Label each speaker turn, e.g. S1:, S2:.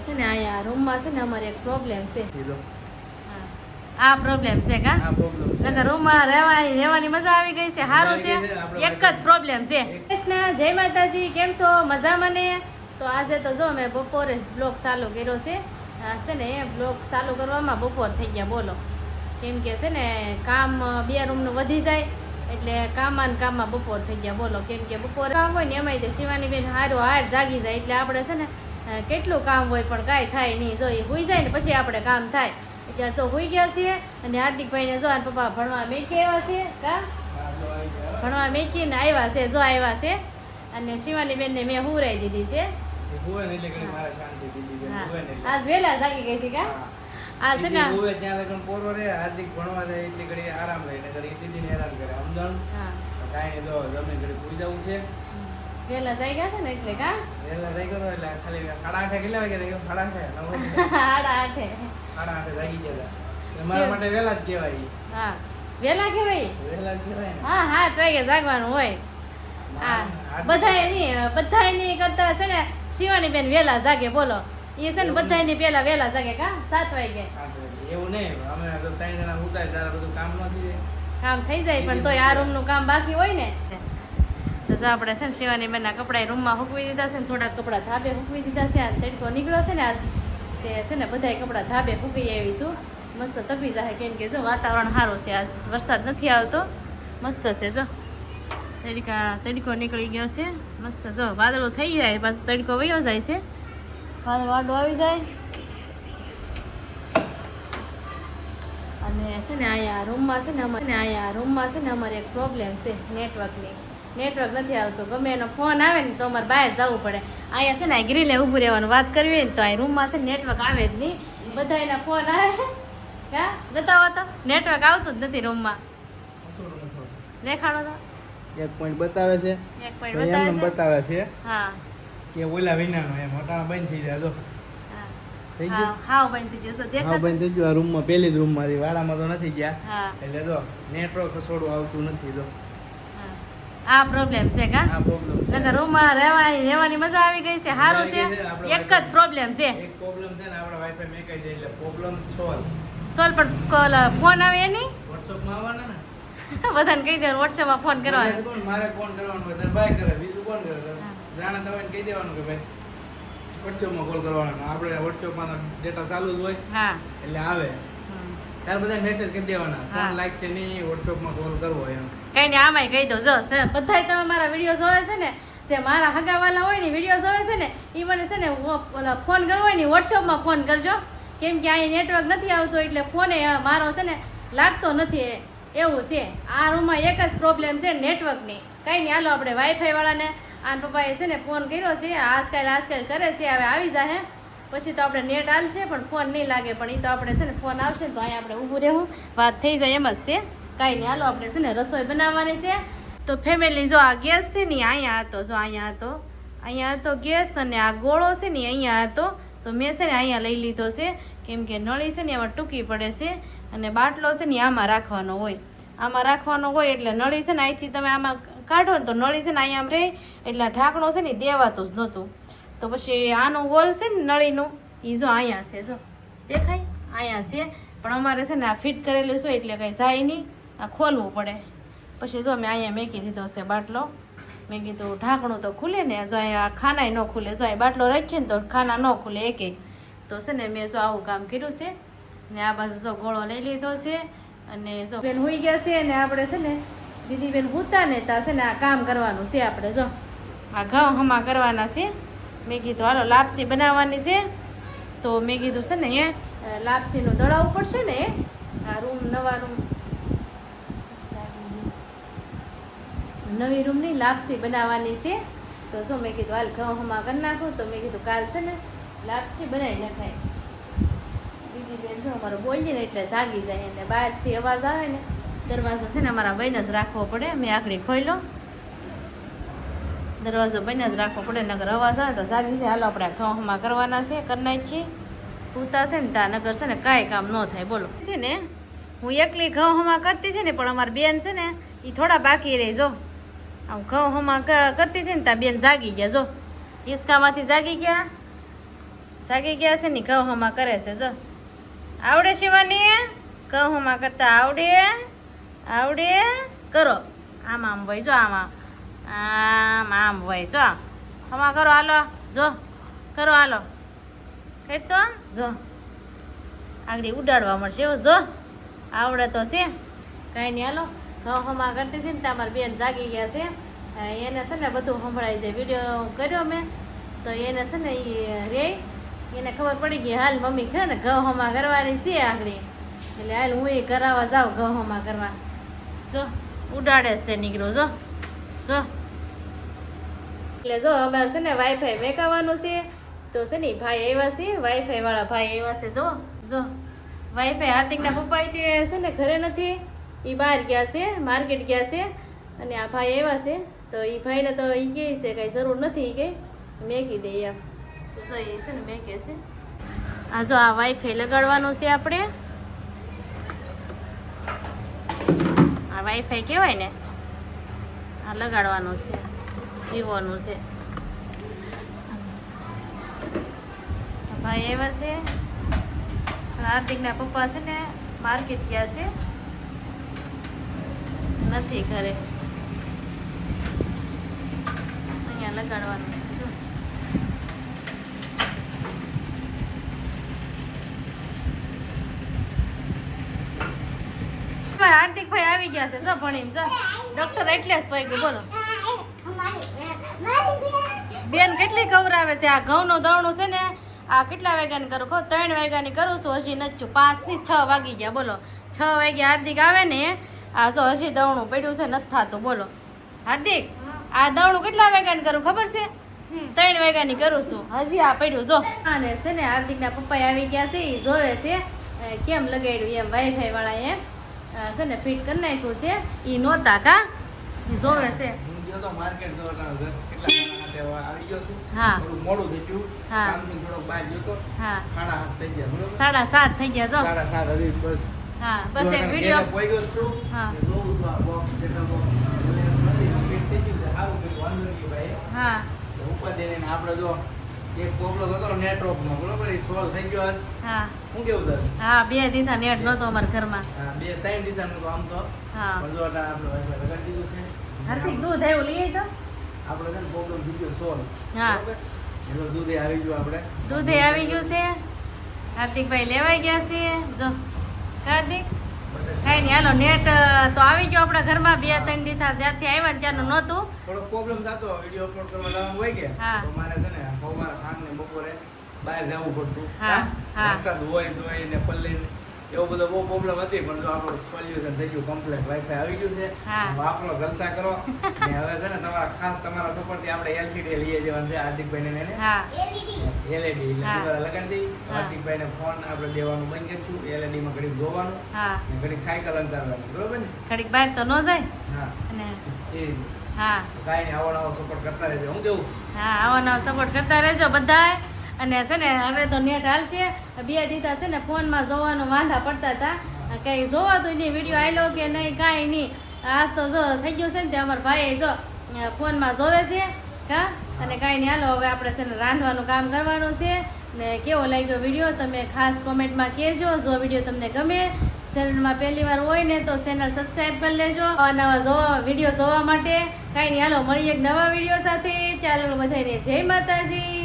S1: છે ને અહીંયા રૂમમાં છે ને અમારે એક પ્રોબ્લેમ છે. આ પ્રોબ્લેમ છે કા? નકર રૂમમાં રહેવાની મજા આવી ગઈ છે. સારું છે. એક જ પ્રોબ્લેમ છે. કૃષ્ણ, જય માતાજી, કેમ છો? મજામાં ને? તો આજે તો જો મેં બપોરે બ્લોગ ચાલુ કર્યો છે. છે ને એ બ્લોગ ચાલુ કરવામાં બપોર થઈ ગયા બોલો. કેમ કે છે ને કામ 2 રૂમનું વધી જાય એટલે કામમાં બપોર થઈ ગયા બોલો. કેમ કે બપોરે કામ હોય ને એમાંય તે શિવાની બેન હાર જાગી જાય એટલે આપણે છે ને કેટલું કામ હોય પણ કાંઈ થાય નહીં. જો એ હોઈ જાય ને પછી આપણે કામ થાય. એટલે તો હોઈ ગયા છીએ અને હાર્દિકભાઈને જો પપ્પા ભણવા મેકી આવ્યા છે કા? ભણવા મેકીને આવ્યા છે, જો આવ્યા છે. અને શિવાની બેનને મેં હુરાઈ દીધી છે. આજ વેલા જાગી ગઈ હતી કા? આ છે ને
S2: ત્યાં લગન પોરો રે હાર્દિક ભણવા જાય એટલે ઘડી આરામ લે ને ઘડી દીદીને હેરાન કરે સમજણ. કાંઈ જો જમે ઘડી પૂરી જવું છે.
S1: વેલા જાગ્યા હતા ને એટલે કા?
S2: વેલા જાગ્યો એટલે ખાલી 8:30 કેટલા વાગે જાગ્યો? 8:30 8:30 જાગી ગયા હતા. મારા માટે વેલા જ કહેવાય.
S1: હા વેલા કહેવાય.
S2: વેલા જ કહેવાય ને.
S1: હા 7 વાગે જાગવાનું હોય. હા બધાય ની કરતા છે ને શિવાની બેન વેલા જાગે બોલો. એ છે ને બધાયની પેલા વેલા જાગે કા? 7 વાગે.
S2: એવું નહીં, અમે તો 3 જણા ઉતાય ત્યારે બધું કામ નથી થાય.
S1: કામ થઈ જાય પણ તોય આ રૂમ નું કામ બાકી હોય ને. તો જો આપણે છે ને શિવાની બેનના કપડા રૂમમાં હૂકવી દીધા છે ને થોડાક કપડા ધાબે હૂકવી દીધા છે. આ તડકો નીકળ્યો છે ને આજ તે છે ને બધાય કપડા ધાબે હૂકી આવીશું. મસ્ત તપી જાય કેમ કે જો વાતાવરણ સારું છે. આજ વરસાદ નથી આવતો, મસ્ત છે. જો તડકો નીકળી ગયો છે મસ્ત. જો વાદળો થઈ જાય પાછું તડકો વયો જાય છે. વાદળો આવી જાય અને છે ને અહીંયા રૂમમાં છે ને અમારે એક પ્રોબ્લેમ છે નેટવર્કની. નેટવર્ક નથી આવતું. ગમે એનો ફોન આવે ને તો અમારે બહાર જવું પડે. અહીંયા છે ને ગ્રીલે ઊભું રહેવાનું વાત કરવી હોય ને તો અહીં રૂમમાં છે ને નેટવર્ક આવે જ નહીં. બધા એના ફોન આવે હા બતાવો તો નેટવર્ક આવતું જ નથી રૂમમાં. દેખાડો તો.
S2: એક પોઈન્ટ બતાવે છે.
S1: એક પોઈન્ટ
S2: બતાવે છે.
S1: હા
S2: કે ઓલા વિનાનો એમ મોટાનો બંધ થઈ જાય. જો થઈ ગયું.
S1: હા બંધ થઈ ગયો. દેખાડો.
S2: હા બંધ થઈ ગયું. આ રૂમમાં પહેલી જ રૂમમાંથી વાડામાં તો નથી ગયા.
S1: હા
S2: એટલે જો નેટવર્ક થોડું આવતું નથી. જો
S1: આ પ્રોબ્લેમ છે કા?
S2: આ પ્રોબ્લેમ છે.
S1: નકર રૂમમાં રહેવાની મજા આવી ગઈ છે. સારું છે. એક જ પ્રોબ્લેમ છે.
S2: એક પ્રોબ્લેમ છે ને આપણે વાઈફાઈ મેકાઈ જાય એટલે પ્રોબ્લેમ
S1: સોલ પણ ફોન આવે એની
S2: WhatsApp માં આવવાના ને
S1: બધાને કહી દેવાનું WhatsApp માં ફોન કરવાનો.
S2: મારે ફોન કરવાનો હોય ત્યારે બાય કરે, બીજું કોણ કરે? જાણે તમે કહી દેવાનું કે ભાઈ WhatsApp માં કોલ કરવાનો. આપણે WhatsApp માં ડેટા ચાલુ જ હોય
S1: હા
S2: એટલે આવે ત્યારે બધા મેસેજ કરી દેવાના. ફોન લાઈક છે નહીં, WhatsApp માં કોલ કરવો એમ.
S1: કઈ નહીં આમાંય કહી દો. જો બધાય તમે મારા વિડીયો જોવે છે ને, જે મારા હગાવાલા હોય ને વિડીયો જોવે છે ને એ મને છે ને ફોન કરવો હોય ને WhatsApp માં ફોન કરજો. કેમ કે અહીં નેટવર્ક નથી આવતું એટલે ફોને મારો છે ને લાગતો નથી. એવું છે. આ રૂમમાં એક જ પ્રોબ્લેમ છે નેટવર્કની. કંઈ નહીં હાલો આપણે વાઈફાઈ વાળાને આ પપ્પાએ છે ને ફોન કર્યો છે. આજકાલ કરે છે. હવે આવી જાય પછી તો આપણે નેટ હાલશે પણ ફોન નહીં લાગે. પણ એ તો આપણે છે ને ફોન આવશે તો અહીંયા આપણે ઊભું રહેવું વાત થઈ જાય એમ જ છે. કાંઈ નહીં હાલો આપણે છે ને રસોઈ બનાવવાની છે. તો ફેમિલી જો આ ગેસ છે ને અહીંયા હતો. જો અહીંયા હતો ગેસ અને આ ગોળો છે ને અહીંયા હતો. તો મેં છે ને અહીંયા લઈ લીધો છે કેમ કે નળી છે ને એમાં ટૂંકી પડે છે અને બાટલો છે ને આમાં રાખવાનો હોય એટલે નળી છે ને અહીંથી તમે આમાં કાઢો ને તો નળી છે ને અહીંયા આમ રહે એટલે ઢાંકણું છે ને દેવાતું જ નહોતું. તો પછી આનું હોલ છે ને નળીનું એ જો અહીંયા છે. જો દેખાય અહીંયા છે પણ અમારે છે ને આ ફિટ કરેલું છે એટલે કંઈ જાય નહીં. આ ખોલવું પડે. પછી જો મેં અહીંયા મેકી દીધો છે બાટલો. મેં કીધું ઢાંકણું તો ખુલે ને. જો અહીંયા ખાનાય ન ખુલે. જો અહીં બાટલો રાખીએ ને તો ખાના ન ખુલે એકે. તો છે ને મેં જો આવું કામ કર્યું છે ને આ બાજુ જો ગોળો લઈ લીધો છે અને જો બેન હોઈ ગયા છે ને આપણે છે ને દીદી બેન હુતા ને ત્યાં છે ને આ કામ કરવાનું છે. આપણે જો આ ઘઉં હમા કરવાના છે. મેં કીધું હાલો લાપસી બનાવવાની છે. તો મેં કીધું છે ને એ લાપસીનું દળાવવું પડશે ને આ નવા રૂમ નવી રૂમની લાપસી બનાવવાની છે. તો શું મેં કીધું હાલ ઘઉં હમા કરી નાખું. તો મેં કીધું કાલ છે ને લાપસી બનાવી નખાય. દીદી બેન જો અમારો બોલીએ ને એટલે જાગી જાય અને બહારથી અવાજ આવે ને દરવાજો છે ને અમારા બંધ જ રાખવો પડે. મેં આખડી ખોલ્યો દરવાજો બંધ જ રાખવો પડે નગર અવાજ આવે તો જાગી જાય. હાલો આપણે ઘઉં હમા કરવાના છે કરી નાખીએ. પૂતા છે ને ત્યાં નગર છે ને કાંઈ કામ ન થાય બોલો. છે ને હું એકલી ઘઉં હમા કરતી હતી ને પણ અમારી બેન છે ને એ થોડા બાકી રહી. જો આમ ઘઉં હમા કરતી હતી ને ત્યાં બેન જાગી ગયા. જો હિંચકામાંથી જાગી ગયા જાગી ગયા છે ને ઘઉંમાં કરે છે જો આવડે શિવાની ઘઉંમાં કરતા આવડે કરો આમ ભાઈ જો આમ ભાઈ જો હમા કરો હાલો જો કરો હાલો કઈ તો જો આગળ ઉડાડવા મળશે એવું જો આવડે તો છે કાંઈ નહીં હાલો ઘઉંમાં કરતી હતી ને ત્યાં મારી બેન જાગી ગયા છે એને છે ને બધું સંભળાય છે વિડીયો કર્યો મેં તો એને છે ને એ રે એને ખબર પડી ગઈ હાલ મમ્મી ખરે ને ઘઉંમાં કરવાની છે આગળ એટલે હાલ હું એ કરાવવા જાઉં ઘઉંમાં કરવા જો ઉડાડે છે નીકળો જો એટલે જો અમારે છે ને વાઈફાઈ મેકાવાનું છે તો છે ને ભાઈ આવ્યા છે વાઈફાઈ વાળા ભાઈ આવ્યા છે જો વાઈફાઈ હાર્દિકના પપ્પા છે ને ઘરે નથી એ બહાર ગયા છે માર્કેટ ગયા છે અને આ ભાઈ આવ્યા છે તો એ ભાઈને તો એ કહે છે કાંઈ જરૂર નથી કે મેકી દે એમ તો જો એ છે ને મેકે છે આ જો આ વાઈફાઈ લગાડવાનું છે આપણે આ વાઈફાઈ કહેવાય ને આ લગાડવાનું છે જીવોનું છે ભાઈ એવા છે હાર્દિકના પપ્પા છે ને માર્કેટ ગયા છે નથી ઘરે અહીંયા લગાડવાનું છે જો હાર્દિકભાઈ આવી ગયા છે જો ભણીને જો ડોક્ટર એટલે જ પૈકી બોલો બેન કેટલી કવરાવે છે આ ઘઉંનું દવણું છે ને આ કેટલા વાગ્યાની કરું કહું 3 વાગ્યાની કરું છું હજી નથી 5 થી 6 વાગી ગયા બોલો 6 વાગે હાર્દિક આવે ને આ જો હજી દવણું પડ્યું છે નથી થતું બોલો હાર્દિક આ દવણું કેટલા વાગ્યાની કરું ખબર છે 3 વાગ્યાની કરું છું હજી આ પડ્યું જો અને છે ને હાર્દિકના પપ્પા આવી ગયા છે એ જોવે છે કેમ લગાડ્યું એમ વાઈફાઈ વાળા એમ છે ને ફિટ કરી નાખ્યું છે એ નહોતા કા જોવે છે
S2: તો માર્કેટ જો કેટલા આવી ગયો છું
S1: હા
S2: થોડું મોડું થઈ ગયું
S1: હા
S2: કામથી થોડો બહાર ગયો તો
S1: હા
S2: 7:30 થઈ ગયા બરોબર
S1: 7:30 થઈ ગયા જો
S2: 7:30 હજી બસ
S1: હા બસ એક વિડીયો
S2: પોઈ ગયો છું
S1: હા
S2: જોઉં છું આ બોક્સ જેટલા બોક્સ નથી ફિટ થઈ ગયું છે સારું કર્યું વાંધો નહીં ભાઈ
S1: હા
S2: તો ઉપર જઈને આપણે જો એક પ્રોબ્લેમ હતો નેટવર્કનો બરોબર એ સોલ્વ થઈ ગયો હશે
S1: હા
S2: શું કેવું તારે
S1: હા 2 દીધા નેટ નહોતો અમારા ઘરમાં
S2: હા 2-3 દીધા નતો આમ તો
S1: હા
S2: પણ જો આપણે વાઈફાઈ લગાડી દીધું છે
S1: હાર્દિક દૂધ આવ્યું લઈ તો
S2: આપણે છે ને પ્રોબ્લેમ થઈ ગયો સોલ્વ
S1: હા
S2: એટલે દૂધે આવી ગયું આપણે
S1: દૂધે આવી ગયું છે હાર્દિકભાઈ લેવાઈ ગયા છે જો હાર્દિક કાંઈ નહીં હાલો નેટ તો આવી ગયો આપણા ઘરમાં 2-3 દિવસ જ્યારથી આવ્યા ને ત્યારનું નહોતું
S2: થોડો પ્રોબ્લેમ થતો વિડીયો અપલોડ કરવા જવાનું હોય કે
S1: હા.
S2: તો મારે છે ને સવારે સાંજ ને બપોરે બહાર જવું પડતું
S1: હા, હા.
S2: વરસાદ હોય તો એને પલ્લી એવો બધો બહુ પ્રોબ્લેમ હતી પણ જો આપણું સોલ્યુશન થઈ ગયું કમ્પ્લીટ વાઈફાઈ આવી ગયું છે
S1: હા.
S2: વાપરો જલસા કરો ને હવે છે ને તમારા ખાસ તમારા સપોર્ટથી આપણે એલસીડી લઈ જવાનું છે હાર્દિકભાઈને ને એને
S1: હા
S2: એલઈડી એટલે
S1: હા.
S2: દીવાલ લગાડી દઈ
S1: હા.
S2: હાર્દિકભાઈને ફોન આપણે દેવાનું બંધ કરીશું એલઈડી માં ઘડીક જોવાનું
S1: હા
S2: ને ઘડીક સાયકલ અંતારવાની બરોબર ને
S1: ઘડીક બહાર તો ન જાય
S2: હા
S1: અને
S2: એ
S1: હા
S2: કાંઈ નહીં આવો નવો સપોર્ટ કરતા રહેજો હું કેવું
S1: હા આવો નવો સપોર્ટ કરતા રહેજો બધાય અને છે ને હવે તો નેટ હાલશે 2 દીધા છે ને ફોનમાં જોવાનું વાંધા પડતા હતા કંઈ જોવાતું નહીં વિડીયો આવેલો કે નહીં કાંઈ નહીં આજ તો જો થઈ ગયું છે ને તે અમારા ભાઈ જો ફોનમાં જોવે છે કા અને કાંઈ નહીં હાલો હવે આપણે છે ને રાંધવાનું કામ કરવાનું છે ને કેવો લાગ્યો વિડીયો તમે ખાસ કોમેન્ટમાં કહેજો જો વિડીયો તમને ગમે ચેનલમાં પહેલી વાર હોય ને તો ચેનલ સબસ્ક્રાઈબ કરી લેજો નવા વિડીયો જોવા માટે કાંઈ નહીં હાલો મળીએ એક નવા વિડીયો સાથે ચાલો બધાને જય માતાજી.